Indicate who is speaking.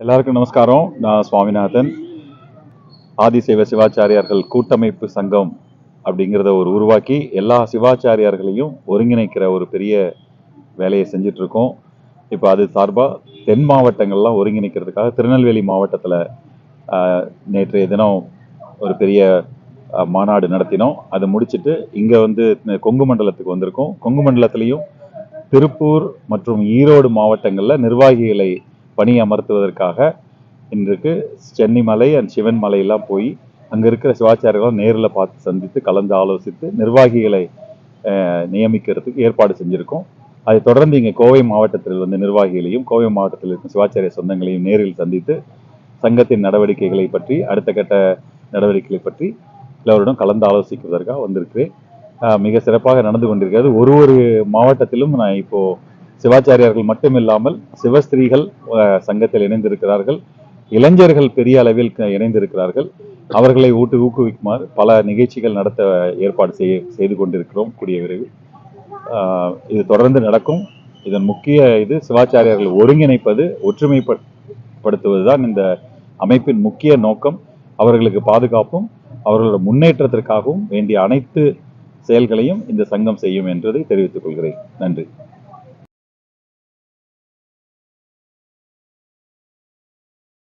Speaker 1: எல்லாருக்கும் நமஸ்காரம். நான் சுவாமிநாதன். ஆதிசைவ சிவாச்சாரியார்கள் கூட்டமைப்பு சங்கம் அப்படிங்கிறத உருவாக்கி எல்லா சிவாச்சாரியார்களையும் ஒருங்கிணைக்கிற ஒரு பெரிய வேலையை செஞ்சுட்டு இருக்கோம். இப்போ அது சார்பாக தென் மாவட்டங்கள்லாம் ஒருங்கிணைக்கிறதுக்காக திருநெல்வேலி மாவட்டத்தில் நேற்றைய தினம் ஒரு பெரிய மாநாடு நடத்தினோம். அதை முடிச்சுட்டு இங்கே கொங்கு மண்டலத்துக்கு வந்திருக்கோம். கொங்கு மண்டலத்திலையும் திருப்பூர் மற்றும் ஈரோடு மாவட்டங்களில் நிர்வாகிகளை பணி அமர்த்துவதற்காக இன்றைக்கு சென்னிமலை அண்ட் சிவன் மலையெல்லாம் போய் அங்கே இருக்கிற சிவாச்சாரியர்களும் நேரில் பார்த்து சந்தித்து கலந்து ஆலோசித்து நிர்வாகிகளை நியமிக்கிறதுக்கு ஏற்பாடு செஞ்சுருக்கோம். அதை தொடர்ந்து இங்கே கோவை மாவட்டத்தில் நிர்வாகிகளையும் கோவை மாவட்டத்தில் இருக்கும் சிவாச்சாரிய சொந்தங்களையும் நேரில் சந்தித்து சங்கத்தின் நடவடிக்கைகளை பற்றி அடுத்த கட்ட நடவடிக்கைகளை பற்றி எல்லோருடன் கலந்து ஆலோசிக்கிறதற்காக வந்திருக்கிறேன். மிக சிறப்பாக நடந்து கொண்டிருக்கிறது. ஒரு மாவட்டத்திலும் நான் இப்போ சிவாச்சாரியார்கள் மட்டும் இல்லாமல் சிவஸ்திரீகள் சங்கத்தில் இணைந்திருக்கிறார்கள், இளைஞர்கள் பெரிய அளவில் இணைந்திருக்கிறார்கள். அவர்களை ஊக்குவிக்குமாறு பல நிகழ்ச்சிகள் நடத்த ஏற்பாடு செய்து கொண்டிருக்கிறோம். கூடிய விரைவில் இது தொடர்ந்து நடக்கும். இதன் முக்கிய சிவாச்சாரியார்கள் ஒருங்கிணைப்பது, ஒற்றுமைப்படுத்துவதுதான் இந்த அமைப்பின் முக்கிய நோக்கம். அவர்களுக்கு பாதுகாப்பும் அவர்களோட முன்னேற்றத்திற்காகவும் வேண்டிய அனைத்து செயல்களையும் இந்த சங்கம் செய்யும் என்பதை தெரிவித்துக் கொள்கிறேன். நன்றி.